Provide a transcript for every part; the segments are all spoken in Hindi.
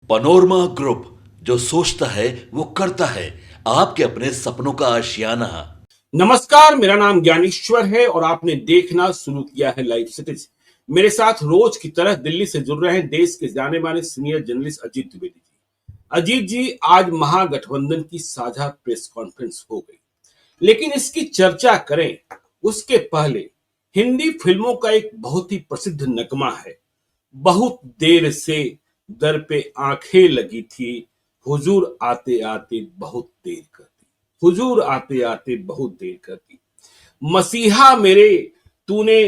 पनोरमा ग्रुप, जो सोचता है वो करता है। आपके अपने सपनों का आशियाना। नमस्कार, मेरा नाम ज्ञानेश्वर है और आपने देखना शुरू किया है लाइव सिटीज। मेरे साथ रोज की तरह दिल्ली से जुड़ रहे हैं देश के जाने माने सीनियर जर्नलिस्ट अजीत द्विवेदी जी। अजीत जी, आज महागठबंधन की साझा प्रेस कॉन्फ्रेंस हो गई, लेकिन इसकी चर्चा करें उसके पहले हिंदी फिल्मों का एक बहुत ही प्रसिद्ध नगमा है, बहुत देर से दर पे आंखें लगी थी, हुजूर आते आते बहुत देर कर दी, हुजूर आते आते बहुत देर कर दी, मसीहा मेरे तूने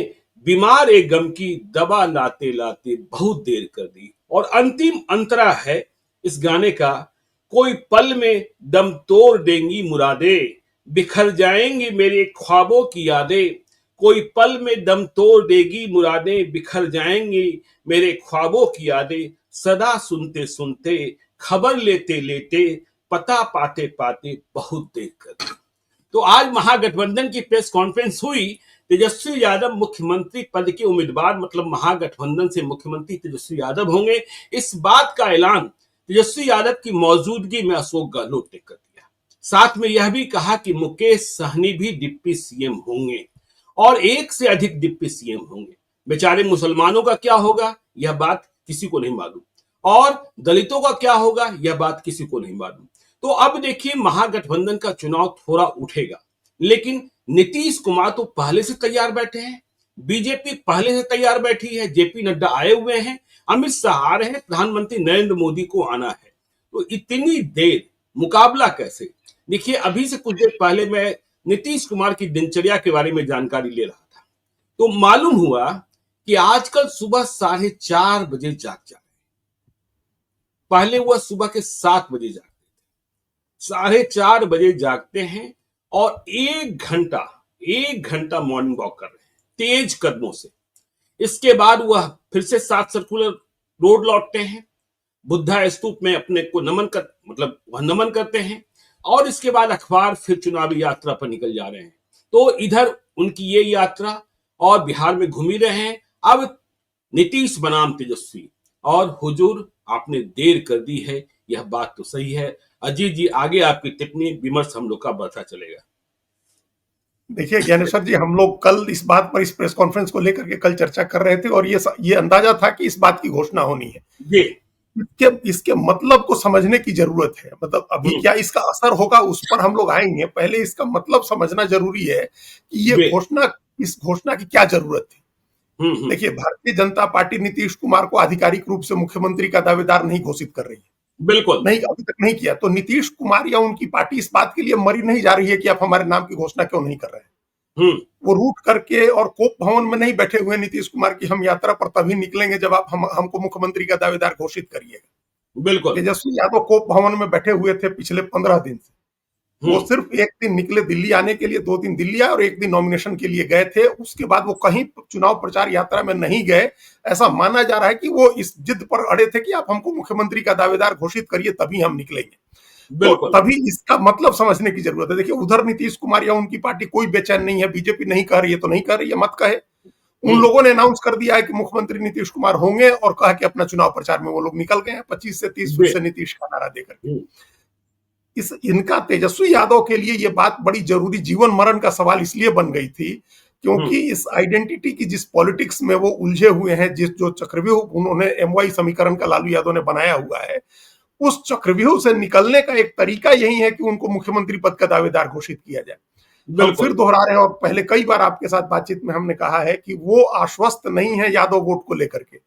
बीमार ए गम की दवा लाते लाते बहुत देर कर दी। और अंतिम अंतरा है इस गाने का, कोई पल में दम तोड़ देंगी मुरादें, बिखर जाएंगी मेरे ख्वाबों की यादें, कोई पल में दम तोड़ देगी मुरादें, बिखर जाएंगी मेरे ख्वाबों की यादें, सदा सुनते सुनते खबर लेते लेते पता पाते पाते बहुत देर कर दी। तो आज महागठबंधन की प्रेस कॉन्फ्रेंस हुई। तेजस्वी यादव मुख्यमंत्री पद के उम्मीदवार, मतलब महागठबंधन से मुख्यमंत्री तेजस्वी यादव होंगे, इस बात का ऐलान तेजस्वी यादव की मौजूदगी में अशोक गहलोत ने कर दिया। साथ में यह भी कहा कि मुकेश सहनी भी डिप्टी सीएम होंगे और एक से अधिक डिप्टी सीएम होंगे। बेचारे मुसलमानों का क्या होगा यह बात किसी को नहीं मालूम, और दलितों का क्या होगा यह बात किसी को नहीं मालूम। तो अब देखिए, महागठबंधन का चुनाव थोड़ा उठेगा, लेकिन नीतीश कुमार तो पहले से तैयार बैठे हैं, बीजेपी पहले से तैयार बैठी है, जेपी नड्डा आए हुए हैं, अमित शाह आ रहे हैं, प्रधानमंत्री नरेंद्र मोदी को आना है। तो इतनी देर मुकाबला कैसे? देखिए, अभी से कुछ देर पहले मैं नीतीश कुमार की दिनचर्या के बारे में जानकारी ले रहा था, तो मालूम हुआ कि आजकल सुबह 4:30 बजे जाग जा रहे हैं। पहले वह सुबह के 7 बजे जागते थे, 4:30 बजे जागते हैं और 1 घंटा मॉर्निंग वॉक कर रहे हैं तेज कदमों से। इसके बाद वह फिर से 7 सर्कुलर रोड लौटते हैं, बुद्धा स्तूप में अपने को नमन करते हैं, और इसके बाद अखबार फिर चुनावी यात्रा पर निकल जा रहे हैं। तो इधर उनकी ये यात्रा और बिहार में घूम ही रहे हैं। अब नीतीश बनाम तेजस्वी, और हुजूर आपने देर कर दी है, यह बात तो सही है। अजीत जी, आगे आपकी टिप्पणी विमर्श हम लोग का बढ़ता चलेगा। देखिए ज्ञानेश्वर जी, हम लोग कल इस बात पर, इस प्रेस कॉन्फ्रेंस को लेकर के कल चर्चा कर रहे थे और ये अंदाजा था कि इस बात की घोषणा होनी है। ये इसके मतलब को समझने की जरूरत है। मतलब अभी क्या इसका असर होगा उस पर हम लोग आएंगे, पहले इसका मतलब समझना जरूरी है कि ये इस घोषणा की क्या जरूरत थी। देखिए, भारतीय जनता पार्टी नीतीश कुमार को आधिकारिक रूप से मुख्यमंत्री का दावेदार नहीं घोषित कर रही है, बिल्कुल नहीं, अभी तक नहीं किया। तो नीतीश कुमार या उनकी पार्टी इस बात के लिए मरी नहीं जा रही है कि आप हमारे नाम की घोषणा क्यों नहीं कर रहे हैं। वो रूट करके और कोप भवन में नहीं बैठे हुए नीतीश कुमार की हम यात्रा पर तभी निकलेंगे जब आप हमको मुख्यमंत्री का दावेदार घोषित करिएगा। बिल्कुल। तेजस्वी यादव कोप भवन में बैठे हुए थे पिछले 15 दिन से। वो सिर्फ एक दिन निकले दिल्ली आने के लिए, 2 दिन दिल्ली आए और 1 दिन नॉमिनेशन के लिए गए थे। उसके बाद वो कहीं चुनाव प्रचार यात्रा में नहीं गए। ऐसा माना जा रहा है कि वो इस जिद पर अड़े थे कि आप हमको मुख्यमंत्री का दावेदार घोषित करिए तभी हम निकलेंगे। तो तभी इसका मतलब समझने की जरूरत है। देखिए, उधर नीतीश कुमार या उनकी पार्टी कोई बेचैन नहीं है। बीजेपी नहीं कह रही है तो नहीं कह रही है, मत कहे। उन लोगों ने अनाउंस कर दिया है कि मुख्यमंत्री नीतीश कुमार होंगे और कहा कि अपना चुनाव प्रचार में वो लोग निकल गए हैं 25 से 30 फीट से नीतीश का नारा देकर के। इनका तेजस्वी यादव के लिए ये बात बड़ी जरूरी, जीवन मरण का सवाल इसलिए बन गई थी क्योंकि इस आइडेंटिटी की जिस पॉलिटिक्स में वो उलझे हुए हैं, जो चक्रव्यूह उन्होंने एमवाई समीकरण का लालू यादव ने बनाया हुआ है, उस चक्रव्यूह से निकलने का एक तरीका यही है कि उनको मुख्यमंत्री पद का दावेदार घोषित किया जाए। हम फिर दोहरा रहे हैं और पहले कई बार आपके साथ बातचीत में हमने कहा है कि वो आश्वस्त नहीं है यादव वोट को लेकर के।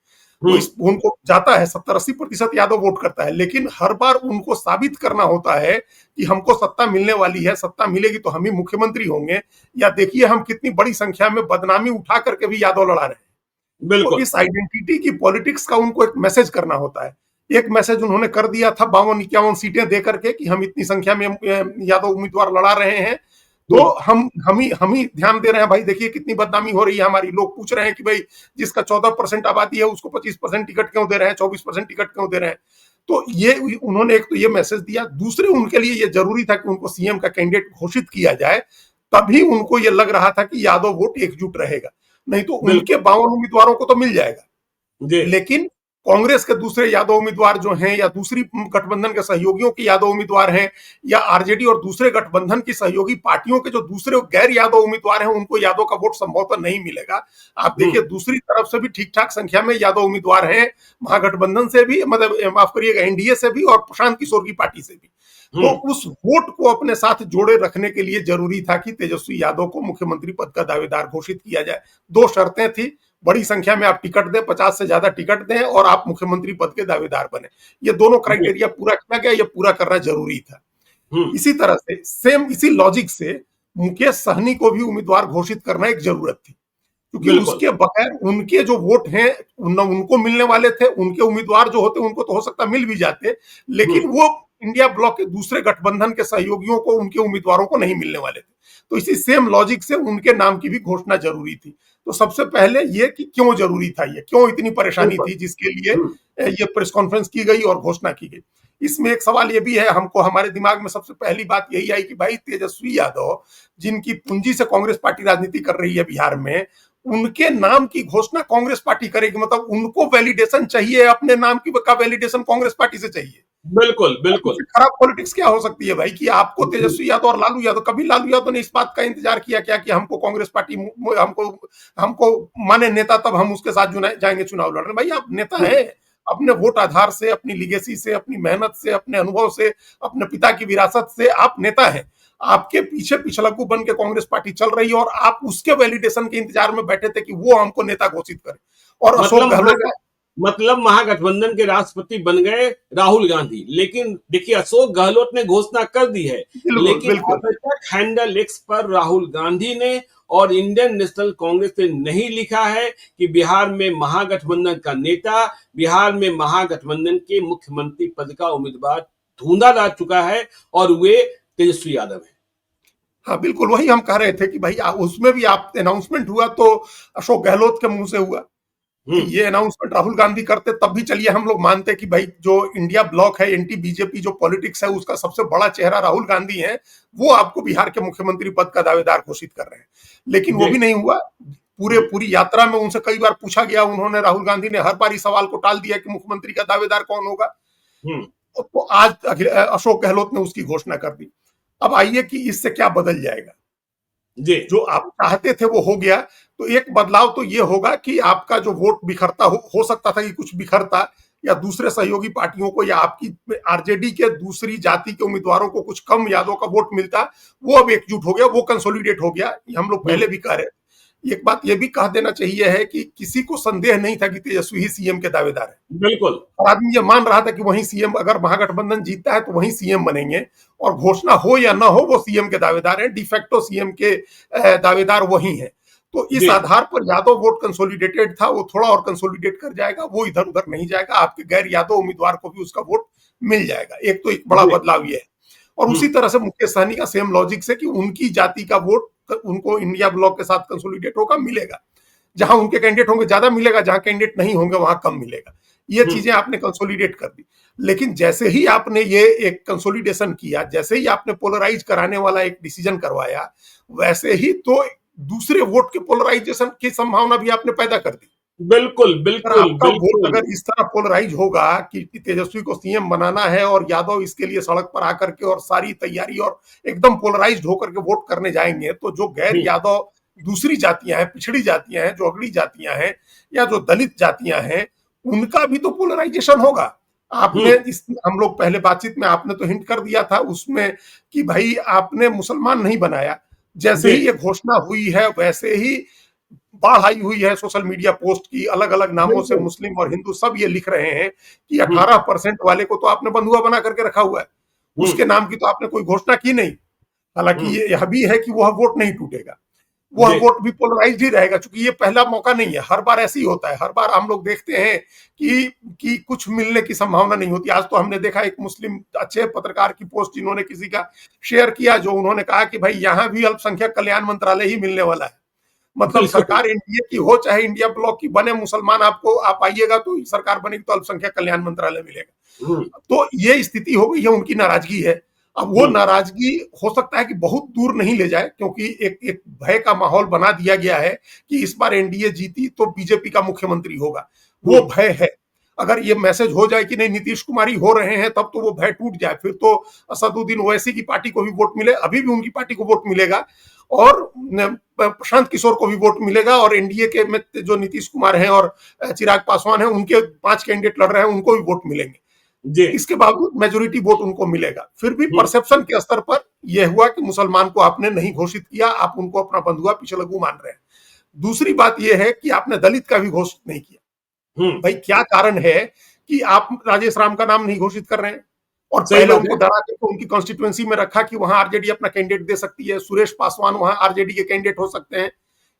उनको जाता है 70-80% यादव वोट करता है, लेकिन हर बार उनको साबित करना होता है कि हमको सत्ता मिलने वाली है, सत्ता मिलेगी तो हम ही मुख्यमंत्री होंगे, या देखिए हम कितनी बड़ी संख्या में बदनामी उठा करके भी यादव लड़ा रहे हैं। बिल्कुल। तो इस आइडेंटिटी की पॉलिटिक्स का उनको एक मैसेज करना होता है। एक मैसेज उन्होंने कर दिया था 52-51 सीटें दे करके कि हम इतनी संख्या में यादव उम्मीदवार लड़ा रहे हैं, तो हम ही ध्यान दे रहे हैं। भाई देखिए कितनी बदनामी हो रही है हमारी। लोग पूछ रहे हैं कि भाई जिसका 14% आबादी है उसको 25% टिकट क्यों दे रहे हैं, 24% टिकट क्यों दे रहे हैं। तो ये उन्होंने एक तो ये मैसेज दिया। दूसरे, उनके लिए ये जरूरी था कि उनको सीएम का कैंडिडेट घोषित किया जाए, तभी उनको ये लग रहा था कि यादव वोट एकजुट रहेगा। नहीं तो उनके 52 उम्मीदवारों को तो मिल जाएगा, लेकिन कांग्रेस के दूसरे यादव उम्मीदवार जो हैं या दूसरी गठबंधन के सहयोगियों के यादव उम्मीदवार हैं या आरजेडी और दूसरे गठबंधन की सहयोगी पार्टियों के जो दूसरे गैर यादव उम्मीदवार हैं उनको यादव का वोट संभवतः नहीं मिलेगा। आप देखिए दूसरी तरफ से भी ठीक ठाक संख्या में यादव उम्मीदवार हैं, महागठबंधन से भी, मतलब माफ करिएगा एनडीए से भी और प्रशांत किशोर की पार्टी से भी। तो उस वोट को अपने साथ जोड़े रखने के लिए जरूरी था कि तेजस्वी यादव को मुख्यमंत्री पद का दावेदार घोषित किया जाए। दो शर्तें थी, बड़ी संख्या में आप टिकट दें, 50 से ज्यादा टिकट दें और आप मुख्यमंत्री पद के दावेदार बने। ये दोनों क्राइटेरिया पूरा किया गया, ये पूरा करना जरूरी था। इसी तरह से सेम इसी लॉजिक से मुकेश सहनी को भी उम्मीदवार घोषित करना एक जरूरत थी, क्योंकि उसके बगैर उनके जो वोट हैं उनको मिलने वाले थे, उनके उम्मीदवार जो होते उनको तो हो सकता मिल भी जाते, लेकिन वो इंडिया ब्लॉक के दूसरे गठबंधन के सहयोगियों को, उनके उम्मीदवारों को नहीं मिलने वाले थे। तो इसी सेम लॉजिक से उनके नाम की भी घोषणा जरूरी थी। तो सबसे पहले ये कि क्यों जरूरी था, ये क्यों इतनी परेशानी थी जिसके लिए ये प्रेस कॉन्फ्रेंस की गई और घोषणा की गई। इसमें एक सवाल ये भी है, हमको हमारे दिमाग में सबसे पहली बात यही आई कि भाई तेजस्वी यादव जिनकी पूंजी से कांग्रेस पार्टी राजनीति कर रही है बिहार में, उनके नाम की घोषणा कांग्रेस पार्टी करेगी, मतलब उनको वैलिडेशन चाहिए, अपने नाम की का वैलिडेशन कांग्रेस पार्टी से चाहिए। बिल्कुल बिल्कुल। खराब पॉलिटिक्स क्या हो सकती है भाई कि आपको तेजस्वी यादव और लालू यादव, कभी लालू यादव ने इस बात का इंतजार किया क्या कि हमको कांग्रेस पार्टी हमको माने नेता तब हम उसके साथ जाएंगे चुनाव लड़ने। भाई आप नेता है, अपने वोट आधार से, अपनी लीगेसी से, अपनी मेहनत से, अपने अनुभव से, अपने पिता की विरासत से आप नेता हैं। आपके पीछे पिछलग्गू बन के कांग्रेस पार्टी चल रही है और आप उसके वैलिडेशन के इंतजार में बैठे थे कि वो हमको नेता घोषित करे। और अशोक गहलोत मतलब महागठबंधन के राष्ट्रपति बन गए राहुल गांधी, लेकिन देखिए अशोक गहलोत ने घोषणा कर दी है, लेकिन अब तक हैंडल एक्स पर राहुल गांधी ने और इंडियन नेशनल कांग्रेस ने नहीं लिखा है कि बिहार में महागठबंधन का नेता, बिहार में महागठबंधन के मुख्यमंत्री पद का उम्मीदवार ढूंढा जा चुका है और वे तेजस्वी यादव है। हाँ बिल्कुल, वही हम कह रहे थे कि भाई उसमें भी आप अनाउंसमेंट हुआ तो अशोक गहलोत के मुंह से हुआ। ये अनाउंसमेंट राहुल गांधी करते तब भी चलिए हम लोग मानते कि भाई जो इंडिया ब्लॉक है, एंटी बीजेपी जो पॉलिटिक्स है, उसका सबसे बड़ा चेहरा राहुल गांधी है, वो आपको बिहार के मुख्यमंत्री पद का दावेदार घोषित कर रहे हैं। लेकिन वो भी नहीं हुआ। पूरी यात्रा में उनसे कई बार पूछा गया, उन्होंने, राहुल गांधी ने हर बार इस सवाल को टाल दिया कि मुख्यमंत्री का दावेदार कौन होगा। तो आज अशोक गहलोत ने उसकी घोषणा कर दी। अब आइए कि इससे क्या बदल जाएगा। जी, जो आप चाहते थे वो हो गया। तो एक बदलाव तो ये होगा कि आपका जो वोट बिखरता हो सकता था कि कुछ बिखरता, या दूसरे सहयोगी पार्टियों को या आपकी आरजेडी के दूसरी जाति के उम्मीदवारों को कुछ कम यादव का वोट मिलता, वो अब एकजुट हो गया, वो कंसोलिडेट हो गया। हम लोग पहले भी कह रहे। एक बात ये भी कह देना चाहिए है कि किसी को संदेह नहीं था कि तेजस्वी ही सीएम के दावेदार है। बिल्कुल, आदमी ये मान रहा था कि वही सीएम, अगर महागठबंधन जीतता है तो वही सीएम बनेंगे, और घोषणा हो या ना हो वो सीएम के दावेदार हैं, डिफेक्टो सीएम के दावेदार वही हैं। तो इस आधार पर यादव वोट कंसोलिडेटेड था, वो थोड़ा और कंसोलिडेट कर जाएगा, वो इधर उधर नहीं जाएगा, आपके गैर यादव उम्मीदवार को भी उसका वोट मिल जाएगा। एक तो एक बड़ा बदलाव ये है। और उसी तरह से मुकेश सहनी का सेम लॉजिक से कि उनकी जाति का वोट उनको इंडिया ब्लॉक के साथ कंसोलिडेट होगा, मिलेगा। जहां उनके कैंडिडेट होंगे ज्यादा मिलेगा, जहां कैंडिडेट नहीं होंगे वहां कम मिलेगा। ये चीजें आपने कंसोलिडेट कर दी। लेकिन जैसे ही आपने ये एक कंसोलिडेशन किया, जैसे ही आपने पोलराइज कराने वाला एक डिसीजन करवाया, वैसे ही तो दूसरे वोट के पोलराइजेशन की संभावना भी आपने पैदा कर दी। बिल्कुल बिल्कुल बिल्कुल। अगर इस तरह पोलराइज होगा कि तेजस्वी को सीएम बनाना है और यादव इसके लिए सड़क पर आकर के और सारी तैयारी और एकदम पोलराइज्ड होकर के वोट करने जाएंगे, तो जो गैर यादव दूसरी जातियां हैं, पिछड़ी जातियां हैं, जो अगड़ी जातियां हैं या जो दलित जातियां हैं, उनका भी तो पोलराइजेशन होगा। आपने हम लोग पहले बातचीत में आपने तो हिंट कर दिया था उसमें कि भाई आपने मुसलमान नहीं बनाया। जैसे ही ये घोषणा हुई है वैसे ही बाढ़ आई हुई है सोशल मीडिया पोस्ट की, अलग अलग नामों से मुस्लिम और हिंदू सब ये लिख रहे हैं कि 18% वाले को तो आपने बंधुआ बना करके रखा हुआ है, उसके नाम की तो आपने कोई घोषणा की नहीं। हालांकि ये यह भी है कि वह वोट नहीं टूटेगा, वह वोट भी पोलराइज्ड ही रहेगा, क्योंकि ये पहला मौका नहीं है। हर बार ऐसे ही होता है, हर बार हम लोग देखते हैं कि कुछ मिलने की संभावना नहीं होती। आज तो हमने देखा एक मुस्लिम अच्छे पत्रकार की पोस्ट जिन्होंने किसी का शेयर किया, जो उन्होंने कहा कि भाई यहाँ भी अल्पसंख्यक कल्याण मंत्रालय ही मिलने वाला है। मतलब सरकार एनडीए की हो चाहे इंडिया ब्लॉक की बने, मुसलमान आप आइएगा तो सरकार बनेगी तो अल्पसंख्यक कल्याण मंत्रालय मिलेगा। तो ये स्थिति हो गई है, उनकी नाराजगी है। अब वो नाराजगी हो सकता है कि बहुत दूर नहीं ले जाए, क्योंकि एक भय का माहौल बना दिया गया है कि इस बार एनडीए जीती तो बीजेपी का मुख्यमंत्री होगा, वो भय है। अगर ये मैसेज हो जाए कि नहीं नीतीश कुमार ही हो रहे हैं, तब तो वो भय टूट जाए, फिर तो असदुद्दीन ओवैसी की पार्टी को भी वोट मिले, अभी भी उनकी पार्टी को वोट मिलेगा, और प्रशांत किशोर को भी वोट मिलेगा, और एनडीए के में जो नीतीश कुमार हैं और चिराग पासवान हैं, उनके 5 कैंडिडेट लड़ रहे हैं, उनको भी वोट मिलेंगे। जी। इसके बावजूद मेजोरिटी वोट उनको मिलेगा। फिर भी परसेप्शन के स्तर पर यह हुआ कि मुसलमान को आपने नहीं घोषित किया, आप उनको अपना बंधुआ पिछलगू मान रहे हैं। दूसरी बात यह है कि आपने दलित का भी घोषित नहीं किया। भाई क्या कारण है कि आप राजेश राम का नाम नहीं घोषित कर रहे हैं, और पहले उनको डरा करके उनकी कॉन्स्टिट्यूएंसी में रखा कि वहां आरजेडी अपना कैंडिडेट दे सकती है, सुरेश पासवान वहां आरजेडी के कैंडिडेट हो सकते हैं।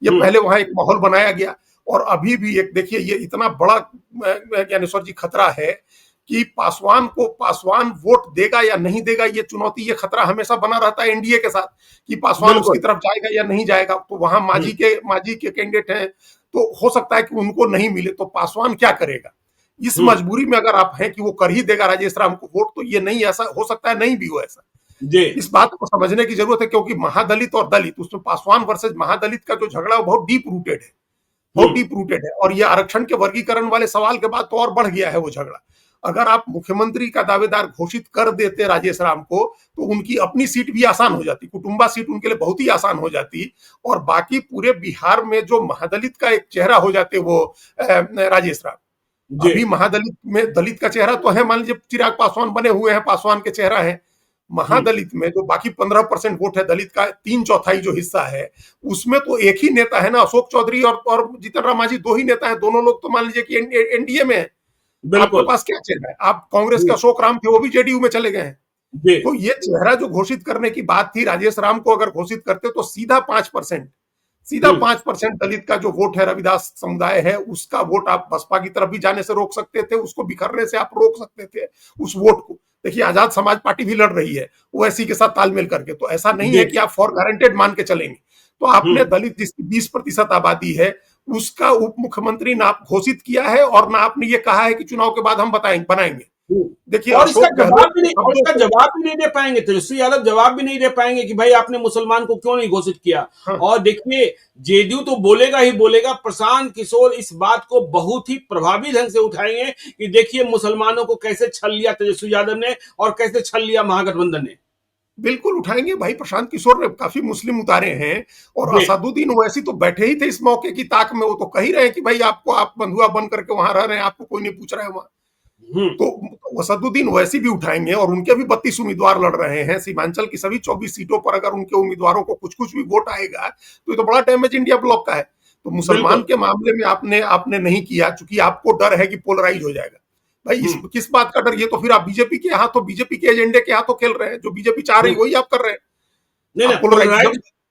ये पहले वहां एक माहौल बनाया गया, और अभी भी एक देखिए ये इतना बड़ा ज्ञानेश्वर जी खतरा है कि पासवान वोट देगा या नहीं देगा, ये चुनौती, ये खतरा हमेशा बना रहता है एनडीए के साथ कि पासवान उसकी तरफ जाएगा या नहीं जाएगा। तो वहां मांझी के कैंडिडेट हैं, तो हो सकता है कि उनको नहीं मिले, तो पासवान क्या करेगा? इस मजबूरी में अगर आप हैं कि वो कर ही देगा राजेश राम को वोट, तो ये नहीं, ऐसा हो सकता है नहीं भी हो ऐसा। इस बात को समझने की जरूरत है, क्योंकि महादलित और दलित, उसमें पासवान वर्सेज महादलित का जो झगड़ा है वो बहुत डीप रूटेड है, बहुत डीप रूटेड है, और ये आरक्षण के वर्गीकरण वाले सवाल के बाद तो और बढ़ गया है वो झगड़ा। अगर आप मुख्यमंत्री का दावेदार घोषित कर देते राजेश राम को, तो उनकी अपनी सीट भी आसान हो जाती, कुटुंबा सीट उनके लिए बहुत ही आसान हो जाती, और बाकी पूरे बिहार में जो महादलित का एक चेहरा हो जाते वो राजेश राम। अभी महादलित में दलित का चेहरा तो है, मान लीजिए चिराग पासवान बने हुए हैं, पासवान के चेहरा है। महादलित में जो बाकी 15% वोट है दलित का, 3/4 जो हिस्सा है, उसमें तो एक ही नेता है ना, अशोक चौधरी और जीतन राम मांझी, 2 ही नेता है। दोनों लोग तो मान लीजिए कि एनडीए में है। आपके पास क्या चेहरा है? आप कांग्रेस का अशोक राम थे, वो भी जेडीयू में चले गए हैं। तो ये चेहरा जो घोषित करने की बात थी, राजेश राम को अगर घोषित करते तो सीधा 5% दलित का जो वोट है, रविदास समुदाय है, उसका वोट आप बसपा की तरफ भी जाने से रोक सकते थे, उसको बिखरने से आप रोक सकते थे उस वोट को। देखिए आजाद समाज पार्टी भी लड़ रही है ओवैसी के साथ तालमेल करके, तो ऐसा नहीं है कि आप फॉर गारंटेड मान के चलेंगे। तो आपने दलित जिसकी 20% आबादी है, उसका उप मुख्यमंत्री ना घोषित किया है, और ना आपने ये कहा है कि चुनाव के बाद हम बनाएंगे। देखिए, और इसका जवाब भी नहीं दे पाएंगे, तेजस्वी यादव जवाब भी नहीं दे पाएंगे कि भाई आपने मुसलमान को क्यों नहीं घोषित किया। और देखिए जेडीयू तो बोलेगा ही बोलेगा, प्रशांत किशोर इस बात को बहुत ही प्रभावी ढंग से उठाएंगे कि देखिए मुसलमानों को कैसे छल लिया तेजस्वी यादव ने, और कैसे छल लिया महागठबंधन ने। बिल्कुल उठाएंगे भाई, प्रशांत किशोर ने काफी मुस्लिम उतारे हैं, और असदुद्दीन ओवैसी तो बैठे ही थे इस मौके की ताक में, वो तो कह ही रहे हैं कि भाई आपको, आप बंधुआ बन करके वहां रह रहे हैं, आपको कोई नहीं पूछ रहा है वहां। तो असदुद्दीन ओवैसी भी उठाएंगे, और उनके भी 32 उम्मीदवार लड़ रहे हैं सीमांचल की सभी 24 सीटों पर। अगर उनके उम्मीदवारों को कुछ भी वोट आएगा, तो ये तो बड़ा डैमेज इंडिया ब्लॉक का है। तो मुसलमान के मामले में आपने नहीं किया, चूंकि आपको डर है कि पोलराइज हो जाएगा। भाई किस बात का डर? ये तो फिर आप बीजेपी के हाथों, बीजेपी के एजेंडे के हाथों खेल रहे हैं। जो बीजेपी चाह रही है वही आप कर रहे हैं। नहीं,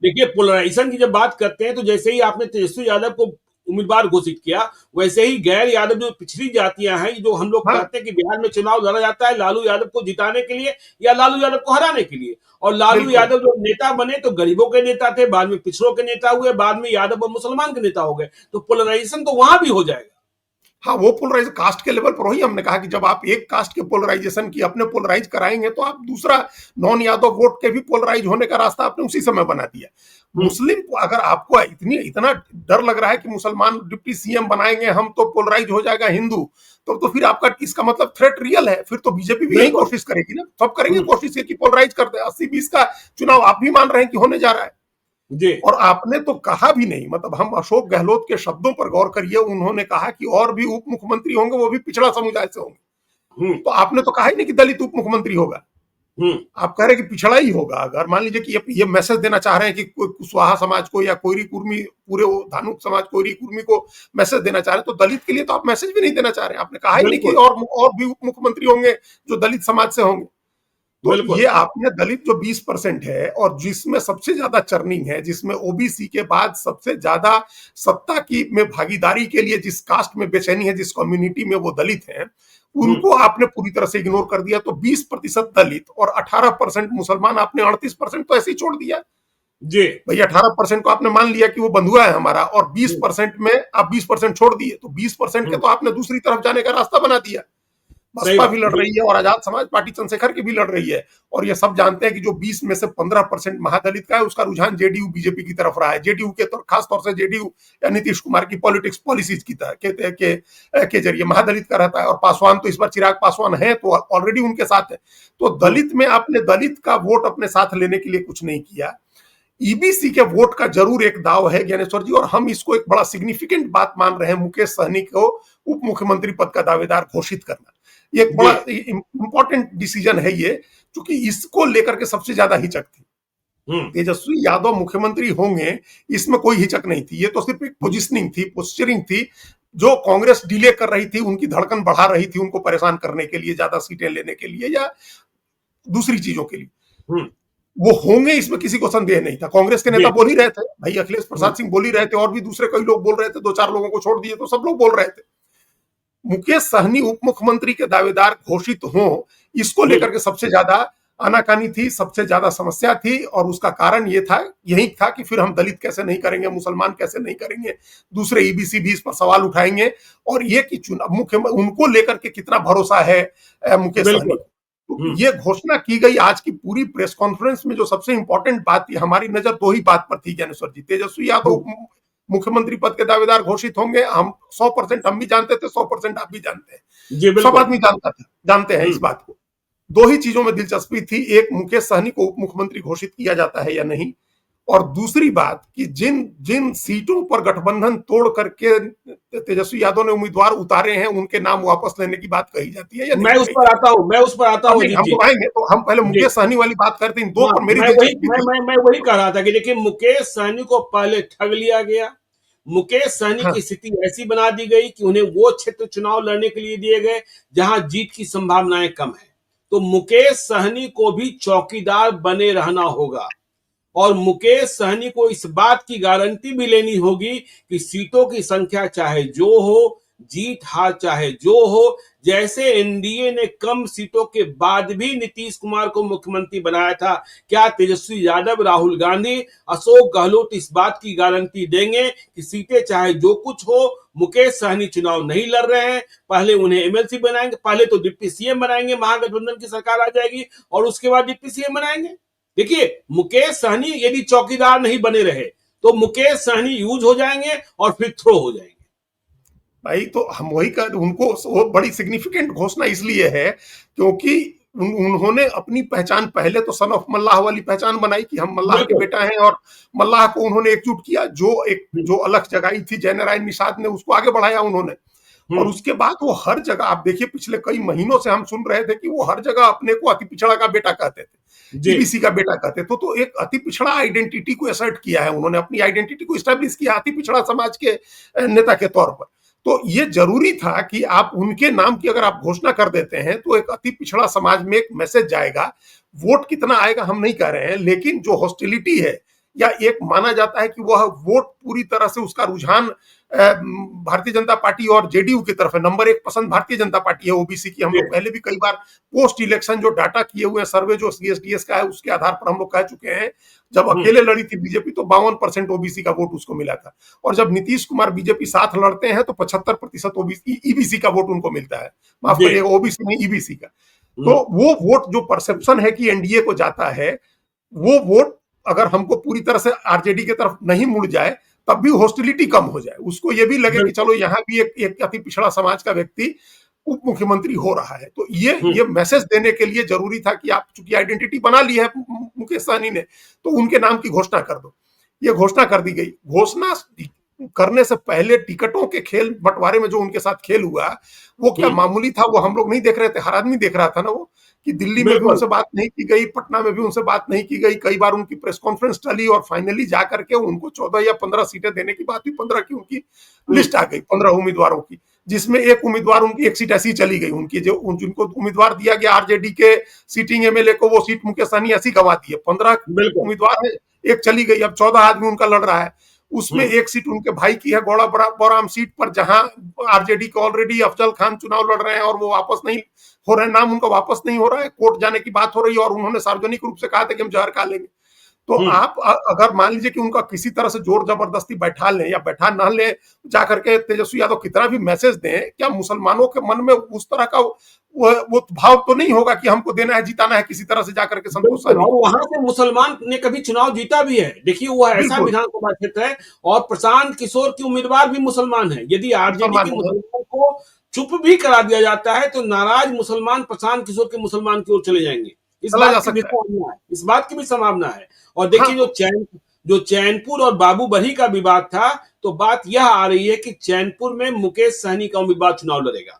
देखिए पोलराइजेशन की जब बात करते हैं, तो जैसे ही आपने तेजस्वी यादव को उम्मीदवार घोषित किया, वैसे ही गैर यादव जो पिछड़ी जातियां हैं, जो हम लोग कहते हैं कि बिहार में चुनाव लड़ा जाता है लालू यादव को जिताने के लिए या लालू यादव को हराने के लिए, और लालू यादव जो नेता बने तो गरीबों के नेता थे, बाद में पिछड़ों के नेता हुए, बाद में यादव और मुसलमान के नेता हो गए। तो पोलराइजेशन तो वहां भी हो जाएगा। हाँ, वो पोलराइज कास्ट के लेवल पर, वही हमने कहा कि जब आप एक कास्ट के पोलराइजेशन की अपने पोलराइज कराएंगे, तो आप दूसरा नॉन यादव वोट के भी पोलराइज होने का रास्ता आपने उसी समय बना दिया। मुस्लिम, अगर आपको इतना डर लग रहा है कि मुसलमान डिप्टी सीएम बनाएंगे हम, तो पोलराइज हो जाएगा हिंदू, तो फिर आपका इसका मतलब थ्रेट रियल है। फिर तो बीजेपी भी यही कोशिश करेगी ना, सब करेंगे कोशिश कि पोलराइज करते हैं। 80-20 का चुनाव आप भी मान रहे हैं कि होने जा रहा है। और आपने तो कहा भी नहीं, मतलब हम अशोक गहलोत के शब्दों पर गौर करिए, उन्होंने कहा कि और भी उप मुख्यमंत्री होंगे, वो भी पिछड़ा समुदाय से होंगे। तो आपने तो कहा ही नहीं कि दलित उप मुख्यमंत्री होगा, आप कह रहे कि पिछड़ा ही होगा। अगर मान लीजिए कि ये मैसेज देना चाह रहे हैं कि कोई कुशवाहा समाज को या कोयरी कुर्मी, पूरे धानुक समाज कोयरी कुर्मी को मैसेज देना चाह रहे हैं, तो दलित के लिए तो आप मैसेज भी नहीं देना चाह रहे हैं। आपने कहा ही नहीं कि और भी उप मुख्यमंत्री होंगे जो दलित समाज से होंगे। तो ये आपने दलित जो 20% है, और जिसमें सबसे ज्यादा चर्निंग है, जिसमें ओबीसी के बाद सबसे ज्यादा सत्ता की में भागीदारी के लिए जिस कास्ट में बेचैनी है, जिस कम्युनिटी में वो दलित हैं, उनको आपने पूरी तरह से इग्नोर कर दिया। तो 20% दलित और 18% मुसलमान, आपने 38% तो ऐसे ही छोड़ दिया जी। भाई 18% को आपने मान लिया कि वो बंधुआ है हमारा, और 20% में आप 20% छोड़ दिए, तो 20% के तो आपने दूसरी तरफ जाने का रास्ता बना दिया। सही बसपा बात भी लड़ रही है और आजाद समाज पार्टी चंद्रशेखर की भी लड़ रही है। और ये सब जानते हैं कि जो 20 में से 15% महादलित का है, उसका रुझान जेडीयू बीजेपी की तरफ रहा है। जेडीयू के खास तौर से जेडीयू या नीतीश कुमार की पॉलिटिक्स पॉलिसीज की के जरिए महादलित का रहता है। और पासवान तो इस बार चिराग पासवान है तो ऑलरेडी उनके साथ है। तो दलित में आपने दलित का वोट अपने साथ लेने के लिए कुछ नहीं किया। ईबीसी के वोट का जरूर एक दाव है ज्ञानेश्वर जी, और हम इसको एक बड़ा सिग्निफिकेंट बात मान रहे हैं मुकेश सहनी को उप मुख्यमंत्री पद का दावेदार घोषित करना। ये एक बड़ा इंपॉर्टेंट डिसीजन है ये, क्योंकि इसको लेकर के सबसे ज्यादा हिचक थी। तेजस्वी यादव मुख्यमंत्री होंगे इसमें कोई हिचक नहीं थी। ये तो सिर्फ एक पोजिशनिंग थी, पोस्चरिंग थी, जो कांग्रेस डिले कर रही थी, उनकी धड़कन बढ़ा रही थी उनको परेशान करने के लिए, ज्यादा सीटें लेने के लिए या दूसरी चीजों के लिए। वो होंगे इसमें किसी को संदेह नहीं था। कांग्रेस के नेता बोल ही रहे थे, भाई अखिलेश प्रसाद सिंह बोल ही रहे थे, और भी दूसरे कई लोग बोल रहे थे, 2-4 लोगों को छोड़ दिए तो सब लोग बोल रहे थे। मुकेश सहनी उप मुख्यमंत्री के दावेदार घोषित हों, इसको लेकर के सबसे ज्यादा आनाकानी थी, सबसे ज्यादा समस्या थी। और उसका कारण ये था, यही था कि फिर हम दलित कैसे नहीं करेंगे, मुसलमान कैसे नहीं करेंगे, दूसरे ईबीसी भी इस पर सवाल उठाएंगे। और ये कि चुनाव मुख्य उनको लेकर के कितना भरोसा है मुकेश सहनी। तो ये घोषणा की गई आज की पूरी प्रेस कॉन्फ्रेंस में। जो सबसे इंपॉर्टेंट बात थी, हमारी नजर 2 ही बात पर थी ज्ञानेश्वर जी। तेजस्वी यादव मुख्यमंत्री पद के दावेदार घोषित होंगे, हम 100% हम भी जानते थे, 100% आप भी जानते हैं, सब आदमी जानते हैं इस बात को। 2 ही चीजों में दिलचस्पी थी, एक मुकेश सहनी को उप मुख्यमंत्री घोषित किया जाता है या नहीं, और दूसरी बात कि जिन जिन सीटों पर गठबंधन तोड़ करके तेजस्वी यादव ने उम्मीदवार उतारे हैं, उनके नाम वापस लेने की बात कही जाती है या नहीं। मैं उस पर आता हूँ हम तो आएंगे, तो हम पहले मुकेश सहनी वाली बात करते हैं। इन 2 पर मेरी मैं वही कह रहा था कि देखिए, मुकेश सहनी को पहले ठग लिया गया। मुकेश सहनी की स्थिति ऐसी बना दी गई कि उन्हें वो क्षेत्र चुनाव लड़ने के लिए दिए गए जहां जीत की संभावनाएं कम है। तो मुकेश सहनी को भी चौकीदार बने रहना होगा, और मुकेश सहनी को इस बात की गारंटी भी लेनी होगी कि सीटों की संख्या चाहे जो हो, जीत हार चाहे जो हो, जैसे एनडीए ने कम सीटों के बाद भी नीतीश कुमार को मुख्यमंत्री बनाया था, क्या तेजस्वी यादव, राहुल गांधी, अशोक गहलोत इस बात की गारंटी देंगे कि सीटें चाहे जो कुछ हो, मुकेश सहनी चुनाव नहीं लड़ रहे हैं, पहले उन्हें एमएलसी बनाएंगे, पहले तो डिप्टी सीएम बनाएंगे, महागठबंधन की सरकार आ जाएगी और उसके बाद डिप्टी सीएम बनाएंगे। देखिए, मुकेश सहनी यदि चौकीदार नहीं बने रहे तो मुकेश सहनी यूज हो जाएंगे और फिर थ्रो हो जाएंगे। भाई तो हम वही कर, उनको वो बड़ी सिग्निफिकेंट घोषणा इसलिए है क्योंकि उन्होंने अपनी पहचान पहले तो सन ऑफ मल्लाह वाली पहचान बनाई कि हम मल्लाह के बेटा हैं, और मल्लाह को उन्होंने एकजुट किया। जो अलग जगाई थी जयनारायण निषाद ने, उसको आगे बढ़ाया उन्होंने। और उसके बाद वो हर जगह, आप देखिए पिछले कई महीनों से हम सुन रहे थे कि वो हर जगह अपने को अति पिछड़ा का बेटा कहते थे, ईबीसी का बेटा कहते। तो एक अति पिछड़ा आइडेंटिटी को असर्ट किया है उन्होंने, अपनी आइडेंटिटी को स्टैब्लिश किया अति पिछड़ा समाज के नेता के तौर पर। तो ये जरूरी था कि आप उनके नाम की अगर आप घोषणा कर देते हैं तो एक अति पिछड़ा समाज में एक मैसेज जाएगा। वोट कितना आएगा हम नहीं कह रहे हैं, लेकिन जो हॉस्टिलिटी है, या एक माना जाता है कि वह वोट पूरी तरह से उसका रुझान भारतीय जनता पार्टी और जेडीयू की तरफ है। नंबर 1 पसंद भारतीय जनता पार्टी है ओबीसी की। हम लोग पहले भी कई बार पोस्ट इलेक्शन जो डाटा किए हुए सर्वे जो सीएसडीएस का है उसके आधार पर हम लोग कह चुके हैं, जब अकेले लड़ी थी बीजेपी तो 52% ओबीसी का वोट उसको मिला था, और जब नीतीश कुमार बीजेपी साथ लड़ते हैं तो 75% ओबीसी ईबीसी का वोट उनको मिलता है। माफ करिएगा, ओबीसी नहीं, ईबीसी का। तो वो वोट जो परसेप्शन है कि एनडीए को जाता है, वो वोट अगर हमको पूरी तरह से आरजेडी की तरफ नहीं मुड़ जाए तब भी हॉस्टिलिटी कम हो जाए, उसको ये भी लगे कि चलो यहाँ भी एक अति पिछड़ा समाज का व्यक्ति उप मुख्यमंत्री हो रहा है। तो ये मैसेज देने के लिए जरूरी था कि आप चूंकि आइडेंटिटी बना ली है मुकेश सहनी ने, तो उनके नाम की घोषणा कर दो। ये घोषणा कर दी गई। घोषणा करने से पहले टिकटों के खेल बंटवारे में जो उनके साथ खेल हुआ वो क्या मामूली था, वो हम लोग नहीं देख रहे थे, हर आदमी देख रहा था ना वो, कि दिल्ली में भी उनसे बात नहीं की गई, पटना में भी उनसे बात नहीं की गई, कई बार उनकी प्रेस कॉन्फ्रेंस चली और फाइनली जाकर के उनको 14 या 15 सीटें देने की बात हुई। 15 की उनकी लिस्ट आ गई, 15 उम्मीदवारों की, जिसमें एक उम्मीदवार उनकी एक सीट ऐसी चली गई उनकी, जो जिनको उम्मीदवार दिया गया आरजेडी के सिटिंग एमएलए को, वो सीट मुकेश सहनी ऐसी गंवा दी है। 15 उम्मीदवार है, एक चली गई, अब 14 आदमी उनका लड़ रहा है। उसमें एक सीट उनके भाई की है गौड़ा बोराम सीट पर, जहां आरजेडी के ऑलरेडी अफजल खान चुनाव लड़ रहे हैं और वो वापस नहीं हो रहे हैं, नाम उनका वापस नहीं हो रहा है, कोर्ट जाने की बात हो रही है और उन्होंने सार्वजनिक रूप से कहा था कि हम जहर खा लेंगे। तो आप अगर मान लीजिए कि उनका किसी तरह से जोर जबरदस्ती बैठा लें या बैठा ना लें, जाकर के तेजस्वी यादव कितना भी मैसेज दें, क्या मुसलमानों के मन में उस तरह का वो भाव तो नहीं होगा कि हमको देना है, जिताना है किसी तरह से जाकर के संतोष बिल्कुल, सहनी और को। वहां से मुसलमान ने कभी चुनाव जीता भी है। देखिए वो ऐसा बिल्कुल विधानसभा क्षेत्र है, और प्रशांत किशोर की उम्मीदवार भी मुसलमान है। यदि आरजेडी मुसलमान के है। मुसलमान को चुप भी करा दिया जाता है, तो नाराज मुसलमान प्रशांत किशोर के मुसलमान की ओर चले जाएंगे। इस चला जा बात की भी सकता है। संभावना है, इस बात की भी संभावना है। और हाँ देखिए जो चैनपुर और बाबूबरी का विवाद था, तो बात यह आ रही है कि चैनपुर में मुकेश सहनी का उम्मीदवार चुनाव लड़ेगा।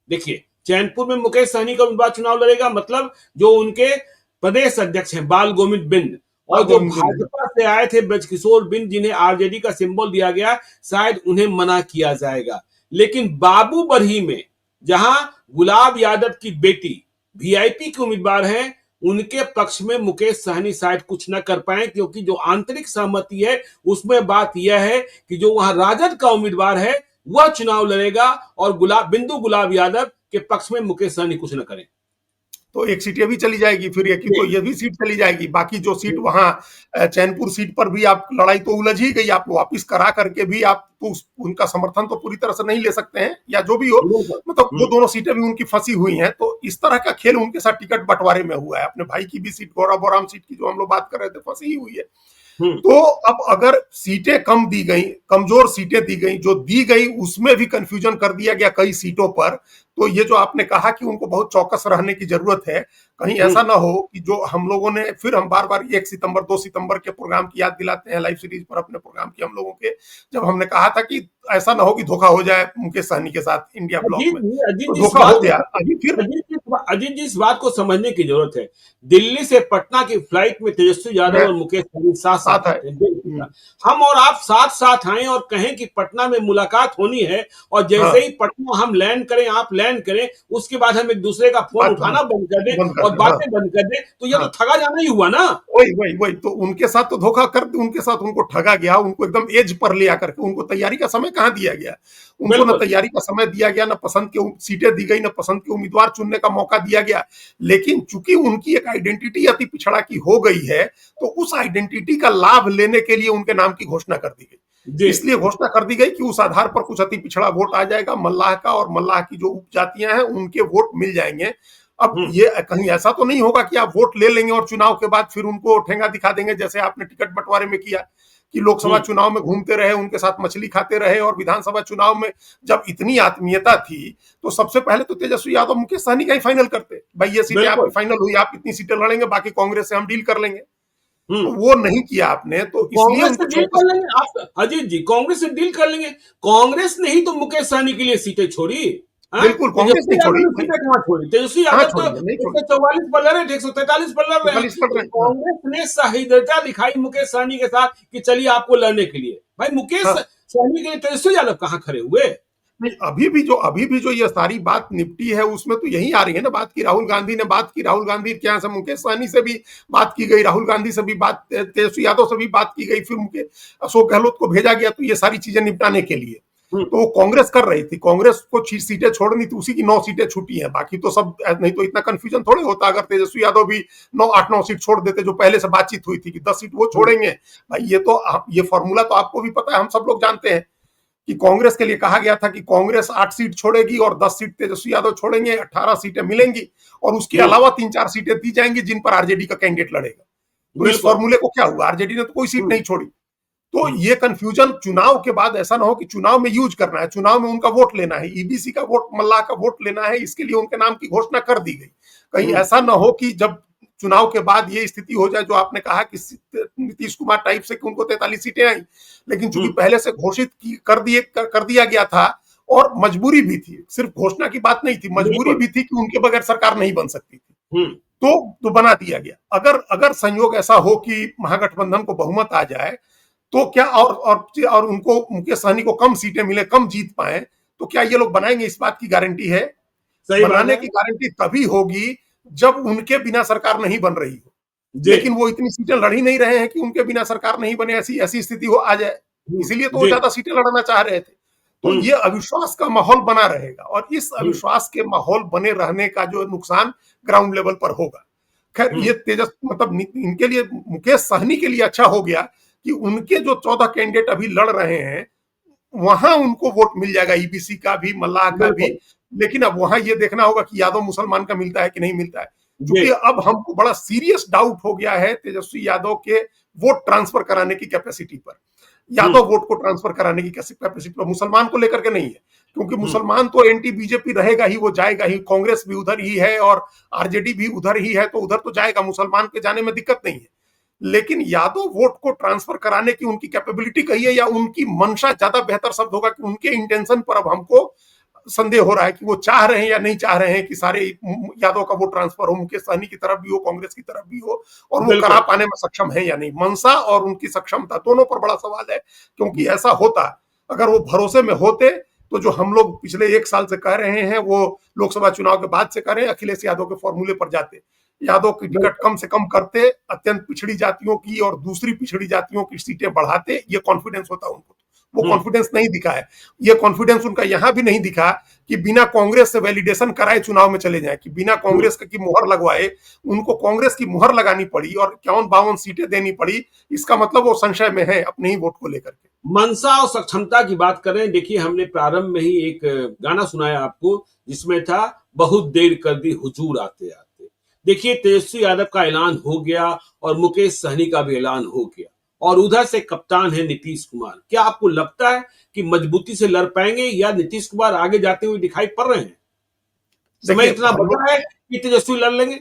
देखिए चैनपुर में मुकेश सहनी का उम्मीदवार चुनाव लड़ेगा, मतलब जो उनके प्रदेश अध्यक्ष हैं बाल गोविंद बिंद, और जो गोविंद बिंद। भाजपा से आए थे ब्रजकिशोर बिंद, जिन्हें आरजेडी का सिंबल दिया गया, शायद उन्हें मना किया जाएगा। लेकिन बाबूबरही में जहां गुलाब यादव की बेटी वीआईपी की उम्मीदवार हैं, उनके पक्ष में मुकेश सहनी शायद कुछ न कर पाए, क्योंकि जो आंतरिक सहमति है उसमें बात यह है कि जो वहां राजद का उम्मीदवार है वह चुनाव लड़ेगा, और गुलाब यादव के पक्ष में मुकेश सहनी कुछ न करें। तो एक सीट ये भी चली जाएगी, फिर एक तो ये भी सीट चली जाएगी। बाकी जो सीट वहां चैनपुर सीट पर भी आप लड़ाई तो उलझ ही गई, आप वापिस करा करके भी आप तो उनका समर्थन तो पूरी तरह से नहीं ले सकते हैं, या जो भी हो, मतलब वो दोनों सीटें भी उनकी फंसी हुई हैं। तो इस तरह का खेल उनके साथ टिकट बंटवारे में हुआ है। अपने भाई की भी सीट, गौरव बोराम सीट की जो हम लोग बात कर रहे थे, फंसी ही हुई है। तो अब अगर सीटें कम दी गई, कमजोर सीटें दी गई, जो दी गई उसमें भी कंफ्यूजन कर दिया गया कई सीटों पर, तो ये जो आपने कहा कि उनको बहुत चौकस रहने की जरूरत है, कहीं ऐसा ना हो कि जो हम लोगों ने, फिर हम बार बार 1 सितंबर 2 सितंबर के प्रोग्राम की याद दिलाते हैं, लाइव सीरीज पर अपने प्रोग्राम की हम लोगों के, जब हमने कहा था कि ऐसा ना हो कि धोखा हो जाए मुकेश सहनी के साथ इंडिया ब्लॉक में, तो धोखा हो गया। अभी फिर अजीत जी, इस बात को समझने की जरूरत है। दिल्ली से पटना की फ्लाइट में तेजस्वी यादव और मुकेश सहनी साथ साथ है। आते हैं। हम और आप साथ साथ आए और कहें कि पटना में मुलाकात होनी है, और जैसे ही पटना हम लैंड करें, आप लैंड करें, उसके बाद हम एक दूसरे का फोन उठाना बंद कर दें और बातें बंद कर दें, तो ये तो ठगा जाना ही हुआ ना। वही तो उनके साथ तो धोखा कर, उनके साथ उनको ठगा गया, उनको एकदम एज पर ले आकर के। उनको तैयारी का समय कहाँ दिया गया? उनको ना तैयारी का समय दिया गया, ना पसंद की सीटें दी गई, ना पसंद के उम्मीदवार चुनने का मौका दिया गया। लेकिन चूंकि उनकी एक आइडेंटिटी अति पिछड़ा की हो गई है, तो उस आइडेंटिटी का लाभ लेने के लिए उनके नाम की घोषणा कर दी गई। इसलिए घोषणा कर दी गई कि उस आधार पर कुछ अति पिछड़ा वोट आ जाएगा, मल्लाह का, और मल्लाह की जो उपजातियां हैं उनके वोट मिल जाएंगे। अब ये कहीं ऐसा तो नहीं होगा कि आप वोट ले लेंगे और चुनाव के बाद फिर उनको ठेंगा दिखा देंगे, जैसे आपने टिकट बंटवारे में किया कि लोकसभा चुनाव में घूमते रहे, उनके साथ मछली खाते रहे, और विधानसभा चुनाव में जब इतनी आत्मीयता थी, तो सबसे पहले तो तेजस्वी यादव मुकेश सहनी का ही फाइनल करते, भाई ये सीटें आपकी फाइनल हुई, आप इतनी सीटें लड़ेंगे, बाकी कांग्रेस से हम डील कर लेंगे। तो वो नहीं किया आपने, तो इसलिए कांग्रेस से डील कर लेंगे आप अजीत जी, कांग्रेस से डील कर लेंगे। कांग्रेस ने ही तो मुकेश सहनी के लिए सीटें छोड़ी। बिल्कुल, कांग्रेस नहीं छोड़ी। सीटें कहां छोड़ी? तेजस्वी यादव तो 144 पर लड़ रहे, 143 पर लड़ रहे हैं। कांग्रेस ने सहिष्णुता दिखाई मुकेश सहनी के साथ कि चलिए आपको लड़ने के लिए। भाई मुकेश सहनी के लिए तेजस्वी यादव कहां खड़े हुए? नहीं, अभी भी जो ये सारी बात निपटी है, उसमें तो यही आ रही है ना बात की, राहुल गांधी ने बात की, राहुल गांधी के यहाँ से मुकेश सहनी से भी बात की गई, राहुल गांधी से भी बात, तेजस्वी यादव से भी बात की गई, फिर मुकेश अशोक गहलोत को भेजा गया, तो ये सारी चीजें निपटाने के लिए तो वो कांग्रेस कर रही थी। कांग्रेस को सीटें छोड़नी थी, उसी की 9 सीटें छूटी हैं, बाकी तो सब, नहीं तो इतना कंफ्यूजन थोड़े होता अगर तेजस्वी यादव भी 8-9 सीट छोड़ देते, जो पहले से बातचीत हुई थी कि 10 सीट वो छोड़ेंगे। भाई ये फॉर्मूला तो आपको भी पता है, हम सब लोग जानते हैं कि कांग्रेस के लिए कहा गया था कि कांग्रेस 8 सीट छोड़ेगी और 10 सीट तेजस्वी यादव छोड़ेंगे, 18 सीटें मिलेंगी, और उसके अलावा 3-4 सीटें दी जाएंगी जिन पर आरजेडी का कैंडिडेट लड़ेगा। तो इस फॉर्मूले को क्या हुआ, आरजेडी ने तो कोई सीट नहीं छोड़ी। तो ये कंफ्यूजन चुनाव के बाद ऐसा ना हो कि चुनाव में यूज करना है, चुनाव में उनका वोट लेना है, ईबीसी का वोट, मल्लाह का वोट लेना है, इसके लिए उनके नाम की घोषणा कर दी गई। कहीं ऐसा ना हो कि जब चुनाव के बाद ये स्थिति हो जाए जो आपने कहा कि नीतीश कुमार टाइप से कि उनको 43 सीटें आई, लेकिन चूंकि पहले से घोषित कर दिया गया था, और मजबूरी भी थी, सिर्फ घोषणा की बात नहीं थी, मजबूरी भी थी कि उनके बगैर सरकार नहीं बन सकती थी, तो बना दिया गया। अगर संयोग ऐसा हो कि महागठबंधन को बहुमत आ जाए, तो क्या और उनको मुकेश सहनी को कम सीटें मिले, कम जीत पाए, तो क्या ये लोग बनाएंगे? इस बात की गारंटी है? बनाने की गारंटी तभी होगी जब उनके बिना सरकार नहीं बन रही हो। लेकिन वो इतनी सीटें लड़ ही नहीं रहे हैं कि उनके बिना सरकार नहीं बने, ऐसी स्थिति हो आ जाए, इसीलिए तो वो ज्यादा सीटें लड़ना चाह रहे थे। तो ये अविश्वास का माहौल बना रहेगा, और इस अविश्वास के माहौल बने रहने का जो नुकसान ग्राउंड लेवल पर होगा। खैर, ये मतलब इनके लिए, मुकेश सहनी के लिए अच्छा हो गया कि उनके जो 14 कैंडिडेट अभी लड़ रहे हैं, वहां उनको वोट मिल जाएगा, ईबीसी का भी, मल्लाह का भी, लेकिन अब वहां ये देखना होगा कि यादव मुसलमान का मिलता है कि नहीं मिलता है, क्योंकि जी अब हमको बड़ा सीरियस डाउट हो गया है तेजस्वी यादव के वोट ट्रांसफर कराने की कैपेसिटी पर। हम्म यादव वोट को ट्रांसफर कराने की कैपेसिटी पर, मुसलमान को लेकर के नहीं है, क्योंकि हम्म मुसलमान तो एंटी बीजेपी रहेगा ही, वो जाएगा ही, कांग्रेस भी उधर ही है और आरजेडी भी उधर ही है, तो उधर तो जाएगा, मुसलमान के जाने में दिक्कत नहीं है। लेकिन यादव वोट को ट्रांसफर कराने की उनकी कैपेबिलिटी कही है या उनकी मंशा, ज्यादा बेहतर शब्द होगा कि उनके इंटेंशन पर अब हमको संदेह हो रहा है कि वो चाह रहे हैं या नहीं चाह रहे हैं कि सारे यादव का वोट ट्रांसफर हो, मुकेश सहनी की तरफ भी हो, कांग्रेस की तरफ भी हो, और वो करा बिल्कुल पाने में सक्षम है या नहीं। मनसा और उनकी सक्षमता दोनों पर बड़ा सवाल है, क्योंकि ऐसा होता, अगर वो भरोसे में होते तो जो हम लोग पिछले 1 साल से कह रहे हैं वो लोकसभा चुनाव के बाद से कह रहे हैं, अखिलेश यादव के फॉर्मूले पर जाते, यादव की टिकट बिल्कुल कम से कम करते, अत्यंत पिछड़ी जातियों की और दूसरी पिछड़ी जातियों की सीटें बढ़ाते, ये कॉन्फिडेंस होता उनको। वो हम्म कॉन्फिडेंस नहीं दिखा है। ये कॉन्फिडेंस उनका यहां भी नहीं दिखा कि बिना कांग्रेस से वैलिडेशन कराए चुनाव में चले जाएं, कि बिना हम्म कांग्रेस की मुहर लगवाए उनको कांग्रेस की मुहर लगानी पड़ी और 51-52 सीटें देनी पड़ी। इसका मतलब वो संशय में है अपने ही वोट को लेकर के। मनसा और सक्षमता की बात करें, देखिए हमने प्रारंभ में ही एक गाना सुनाया आपको जिसमें था बहुत देर कर दी हुजूर आते आते। देखिए तेजस्वी यादव का ऐलान हो गया और मुकेश सहनी का भी ऐलान हो गया और उधर से कप्तान है नीतीश कुमार। क्या आपको लगता है कि मजबूती से लड़ पाएंगे या नीतीश कुमार आगे जाते हुए दिखाई पड़ रहे हैं? समय देखिए इतना हम बड़ा लोग है कि तेजस्वी लड़ लेंगे?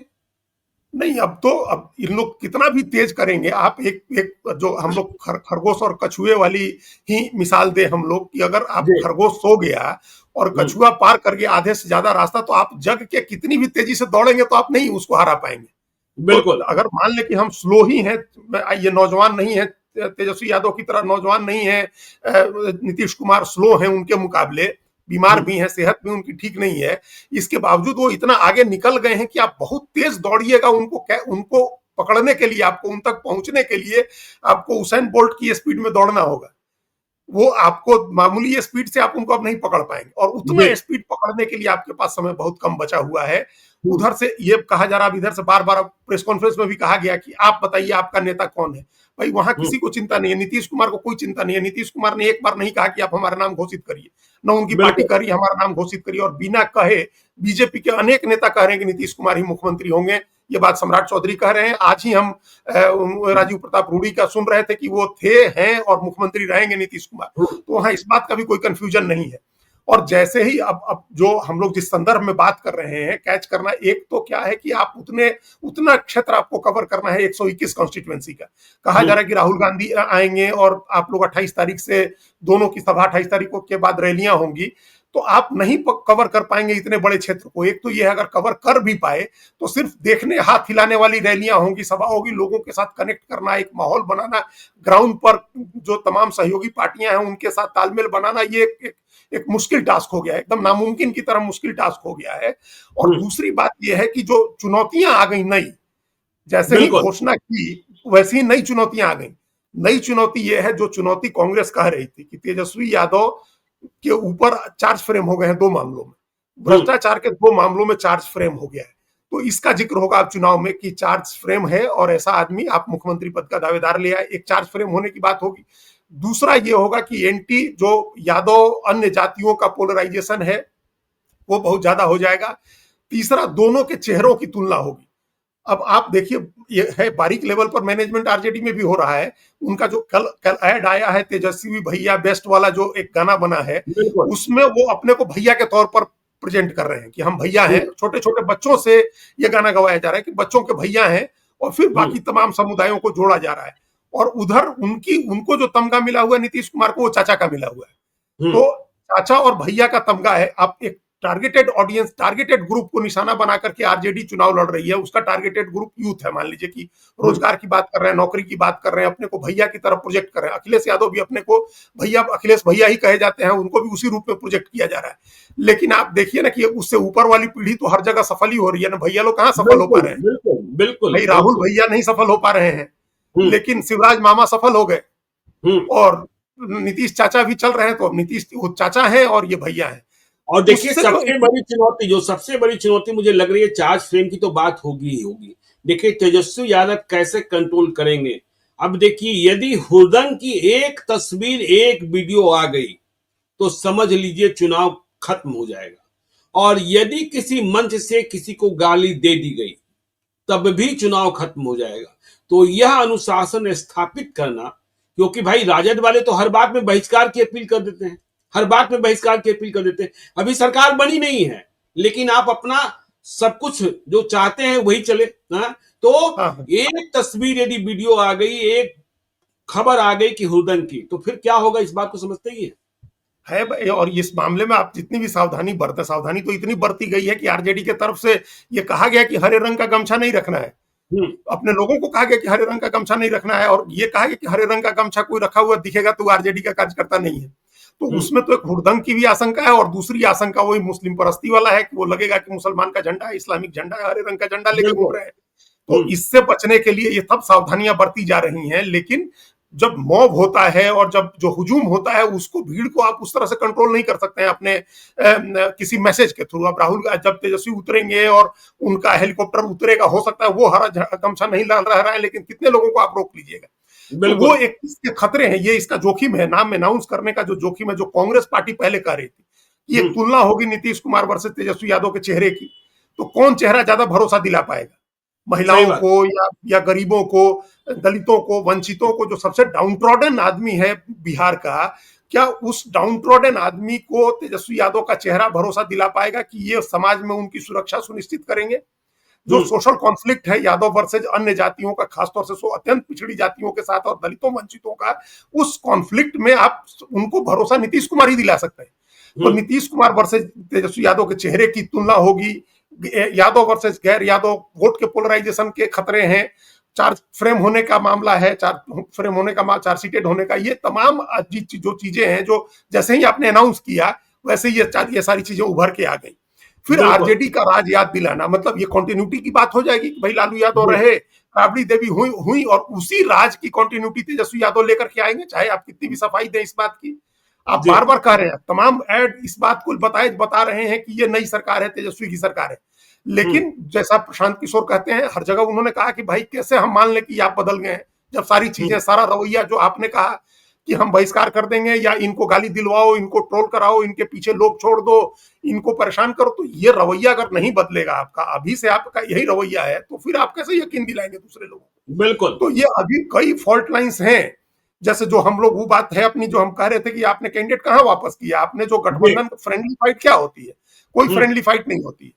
नहीं, अब तो अब इन लोग कितना भी तेज करेंगे, आप एक एक जो हम लोग खरगोश और कछुए वाली ही मिसाल दे हम लोग, कि अगर आप जी खरगोश सो गया और हम्म कछुआ पार कर गया आधे से ज्यादा रास्ता, तो आप जग के कितनी भी तेजी से दौड़ेंगे तो आप नहीं उसको हरा पाएंगे। तो बिल्कुल अगर मान ले कि हम स्लो ही हैं, ये नौजवान नहीं है, तेजस्वी यादव की तरह नौजवान नहीं है, नीतीश कुमार स्लो हैं उनके मुकाबले, बीमार हम्म भी हैं, सेहत भी उनकी ठीक नहीं है, इसके बावजूद वो इतना आगे निकल गए हैं कि आप बहुत तेज दौड़िएगा उनको पकड़ने के लिए, आपको उन तक पहुंचने के लिए आपको उसेन बोल्ट की स्पीड में दौड़ना होगा। वो आपको मामूली स्पीड से आप उनको अब नहीं पकड़ पाएंगे, और जी उतना स्पीड पकड़ने के लिए आपके पास समय बहुत कम बचा हुआ है। हम्म उधर से ये कहा जा रहा, अब इधर से बार बार प्रेस कॉन्फ्रेंस में भी कहा गया कि आप बताइए आपका नेता कौन है। भाई वहां हम्म किसी को चिंता नहीं है, नीतीश कुमार को कोई चिंता नहीं है। नीतीश कुमार ने एक बार नहीं कहा कि आप हमारा नाम घोषित करिए, न उनकी पार्टी बिल्कुल कह रही है हमारा नाम घोषित करिए, और बिना कहे बीजेपी के अनेक नेता कह रहे हैं कि नीतीश कुमार ही मुख्यमंत्री होंगे। ये बात सम्राट चौधरी कह रहे हैं, आज ही हम राजीव प्रताप रूडी का सुन रहे थे कि वो थे, हैं और मुख्यमंत्री रहेंगे नीतीश कुमार। हम्म तो वहां इस बात का भी कोई कंफ्यूजन नहीं है। और जैसे ही अब जो हम लोग जिस संदर्भ में बात कर रहे हैं, कैच करना, एक तो क्या है कि आप उतना क्षेत्र आपको कवर करना है 121 कॉन्स्टिट्यूएंसी का। कहा जा रहा है कि राहुल गांधी आएंगे और आप लोग 28 तारीख से दोनों की सभा, 28 तारीख के बाद रैलियां होंगी, तो आप नहीं कवर कर पाएंगे इतने बड़े क्षेत्र को। एक तो ये है, अगर कवर कर भी पाए तो सिर्फ देखने, हाथ हिलाने वाली रैलियां होंगी, सभा होगी, लोगों के साथ कनेक्ट करना, एक माहौल बनाना, ग्राउंड पर जो तमाम सहयोगी पार्टियां हैं उनके साथ तालमेल बनाना, ये एक मुश्किल टास्क हो गया है, एकदम नामुमकिन की तरह मुश्किल टास्क हो गया है। और हम्म दूसरी बात यह है कि जो चुनौतियां आ गई नई, जैसे ही बिल्कुल घोषणा की वैसे ही नई चुनौतियां आ गई। नई चुनौती यह है, जो चुनौती कांग्रेस कह रही थी कि तेजस्वी यादव के ऊपर चार्ज फ्रेम हो गए हैं 2 मामलों में, हम्म भ्रष्टाचार के 2 मामलों में चार्ज फ्रेम हो गया है, तो इसका जिक्र होगा अब चुनाव में कि चार्ज फ्रेम है और ऐसा आदमी आप मुख्यमंत्री पद का दावेदार ले आए, एक चार्ज फ्रेम होने की बात होगी। दूसरा ये होगा कि एंटी जो यादव अन्य जातियों का पोलराइजेशन है वो बहुत ज्यादा हो जाएगा। तीसरा, दोनों के चेहरों की तुलना होगी। अब आप देखिए, ये है बारीक लेवल पर मैनेजमेंट आरजेडी में भी हो रहा है। उनका जो कल कल ऐड आया है, तेजस्वी भैया बेस्ट वाला जो एक गाना बना है, बिल्कुल उसमें वो अपने को भैया के तौर पर प्रेजेंट कर रहे हैं कि हम भैया हैं। हम्म छोटे छोटे बच्चों से ये गाना गवाया जा रहा है कि बच्चों के भैया हैं, और फिर हम्म बाकी तमाम समुदायों को जोड़ा जा रहा है। और उधर उनको जो तमगा मिला हुआ है नीतीश कुमार को, वो चाचा का मिला हुआ है। हम्म तो चाचा और भैया का तमगा है। आप एक टारगेटेड ऑडियंस, टारगेटेड ग्रुप को निशाना बना करके आरजेडी चुनाव लड़ रही है। उसका टारगेटेड ग्रुप यूथ है। मान लीजिए कि रोजगार की बात कर रहे हैं, नौकरी की बात कर रहे हैं, अपने को भैया की तरफ प्रोजेक्ट कर रहे हैं। अखिलेश यादव भी अपने को भैया, अखिलेश भैया ही कहे जाते हैं, उनको भी उसी रूप में प्रोजेक्ट किया जा रहा है। लेकिन आप देखिए ना कि उससे ऊपर वाली पीढ़ी तो हर जगह सफल ही हो रही है ना, भैया लोग कहाँ सफल हो पा बिल्कुल रहे हैं। बिल्कुल बिल्कुल भाई राहुल बिल्कुल भैया नहीं सफल हो पा रहे हैं, हम्म लेकिन शिवराज मामा सफल हो गए, हम्म और नीतीश चाचा भी चल रहे हैं। तो अब नीतीश वो चाचा है और ये भैया है। और देखिए उससे जो सबसे बड़ी चुनौती मुझे लग रही है, चार्ज फ्रेम की तो बात होगी ही होगी। देखिए तेजस्वी यादव कैसे कंट्रोल करेंगे। अब देखिए यदि हुदन की एक तस्वीर, एक वीडियो आ गई तो समझ लीजिए चुनाव खत्म हो जाएगा। और यदि किसी मंच से किसी को गाली दे दी गई तब भी चुनाव खत्म हो जाएगा। तो यह अनुशासन स्थापित करना, क्योंकि भाई राजद वाले तो हर बात में बहिष्कार की अपील कर देते हैं, हर बात में बहिष्कार की अपील कर देते हैं। अभी सरकार बनी नहीं है, लेकिन आप अपना सब कुछ जो चाहते हैं वही चले। तो एक तस्वीर यदि वीडियो आ गई, एक खबर आ गई कि हुर्दन की, तो फिर क्या होगा, इस बात को समझते ही है। और इस मामले में आप जितनी भी सावधानी बरतें, सावधानी तो इतनी बरती गई है कि आरजेडी के तरफ से ये कहा गया कि हरे रंग का गमछा नहीं रखना है। अपने लोगों को कहा गया कि हरे रंग का गमछा नहीं रखना है, और ये कहा गया कि हरे रंग का गमछा कोई रखा हुआ दिखेगा तो आरजेडी का कार्यकर्ता नहीं है। तो उसमें तो एक हुड़दंग की भी आशंका है, और दूसरी आशंका वही मुस्लिम परस्ती वाला है कि वो लगेगा कि मुसलमान का झंडा है, इस्लामिक झंडा है, हरे रंग का झंडा लेके घूम रहे हैं। तो इससे बचने के लिए ये सब सावधानियां बरती जा रही हैं। लेकिन जब मॉब होता है और जब जो हुजूम होता है, उसको, भीड़ को आप उस तरह से कंट्रोल नहीं कर सकते हैं अपने किसी मैसेज के थ्रू। अब राहुल जब तेजस्वी उतरेंगे और उनका हेलीकॉप्टर उतरेगा, हो सकता है वो हरा गमछा नहीं लहरा रहा है, लेकिन कितने लोगों को आप रोक लीजिएगा। तो वो एक इसके खतरे हैं, ये इसका जोखिम है। नाम अनाउंस करने का जो जोखिम है, जो कांग्रेस पार्टी पहले कर रही थी, ये तुलना होगी नीतीश कुमार वर्सेस तेजस्वी यादव के चेहरे की। तो कौन चेहरा ज्यादा भरोसा दिला पाएगा महिलाओं को, या गरीबों को, दलितों को, वंचितों को, जो सबसे डाउनट्रॉडन आदमी है बिहार का, क्या उस डाउनट्रॉडन आदमी को तेजस्वी यादव का चेहरा भरोसा दिला पाएगा कि ये समाज में उनकी सुरक्षा सुनिश्चित करेंगे? जो सोशल कॉन्फ्लिक्ट है यादव वर्सेज अन्य जातियों का, खासतौर से अत्यंत पिछड़ी जातियों के साथ और दलितों वंचितों का, उस कॉन्फ्लिक्ट में आप उनको भरोसा नीतीश कुमार ही दिला सकते हैं। तो नीतीश कुमार वर्सेज तेजस्वी यादव के चेहरे की तुलना होगी, यादव वर्सेस गैर यादव, वोट के पोलराइजेशन के खतरे हैं, चार्ज फ्रेम होने का मामला है, चार्जशीटेड होने का, ये तमाम जो चीजें हैं, जो जैसे ही आपने अनाउंस किया वैसे ही ये सारी चीजें उभर के आ गई। फिर आरजेडी का राज याद दिलाना, मतलब ये कंटिन्यूटी की बात हो जाएगी कि भाई लालू यादव रहे, राबड़ी देवी हुई, और उसी राज की कंटिन्यूटी तेजस्वी यादव लेकर के आएंगे, चाहे आप कितनी भी सफाई दें इस बात की। आप बार बार कह रहे हैं, तमाम ऐड इस बात को बता रहे हैं कि ये नई सरकार है, तेजस्वी की सरकार है। लेकिन जैसा प्रशांत किशोर कहते हैं, हर जगह उन्होंने कहा कि भाई कैसे हम मान लें कि आप बदल गए हैं, जब सारी चीजें, सारा रवैया जो आपने कहा कि हम बहिष्कार कर देंगे, या इनको गाली दिलवाओ, इनको ट्रोल कराओ, इनके पीछे लोग छोड़ दो, इनको परेशान करो, तो ये रवैया अगर नहीं बदलेगा आपका, अभी से आपका यही रवैया है, तो फिर आप कैसे यकीन दिलाएंगे दूसरे लोगों को? बिल्कुल। तो ये अभी कई फॉल्ट लाइंस हैं। जैसे जो हम लोग, वो बात है अपनी, जो हम कह रहे थे कि आपने कैंडिडेट कहां वापस किया, आपने जो गठबंधन, फ्रेंडली फाइट क्या होती है? कोई फ्रेंडली फाइट नहीं होती है।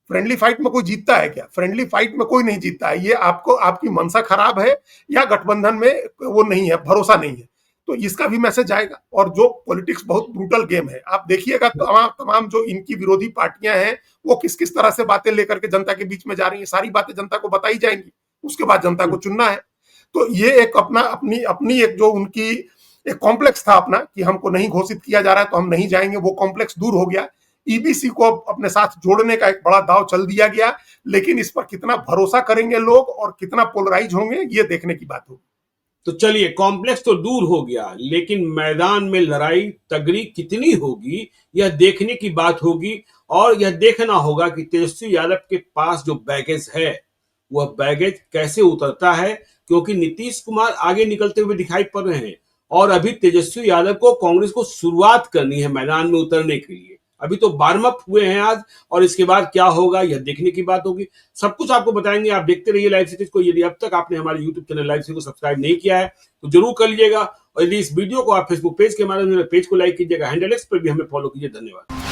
फ्रेंडली फाइट में कोई जीतता है क्या? फ्रेंडली फाइट में कोई नहीं जीतता है। ये आपको, आपकी मनसा खराब है, या गठबंधन में वो नहीं है, भरोसा नहीं है, तो इसका भी मैसेज आएगा। और जो पॉलिटिक्स बहुत ब्रूटल गेम है, आप देखिएगा तमाम जो इनकी विरोधी पार्टियां हैं, वो किस किस तरह से बातें लेकर के जनता के बीच में जा रही है। सारी बातें जनता को बताई जाएंगी, उसके बाद जनता को चुनना है। तो ये एक अपनी एक जो उनकी एक कॉम्प्लेक्स था अपना, कि हमको नहीं घोषित किया जा रहा है तो हम नहीं जाएंगे, वो कॉम्प्लेक्स दूर हो गया। ईबीसी को अपने साथ जोड़ने का एक बड़ा दाव चल दिया गया, लेकिन इस पर कितना भरोसा करेंगे लोग और कितना पोलराइज होंगे, ये देखने की बात होगी। तो चलिए, कॉम्प्लेक्स तो दूर हो गया, लेकिन मैदान में लड़ाई तगड़ी कितनी होगी, यह देखने की बात होगी। और यह देखना होगा कि तेजस्वी यादव के पास जो बैगेज है, वह बैगेज कैसे उतरता है, क्योंकि नीतीश कुमार आगे निकलते हुए दिखाई पड़ रहे हैं, और अभी तेजस्वी यादव को, कांग्रेस को शुरुआत करनी है मैदान में उतरने के लिए। अभी तो वार्म अप हुए हैं आज, और इसके बाद क्या होगा यह देखने की बात होगी। सब कुछ आपको बताएंगे, आप देखते रहिए लाइव सिटीज को। यदि अब तक आपने हमारे यूट्यूब चैनल लाइव सिटी को सब्सक्राइब नहीं किया है तो जरूर कर लीजिएगा, और यदि इस वीडियो को आप फेसबुक पेज के माध्यम से पेज को लाइक कीजिएगा, हैंडल एक्स पर भी हमें फॉलो कीजिए। धन्यवाद।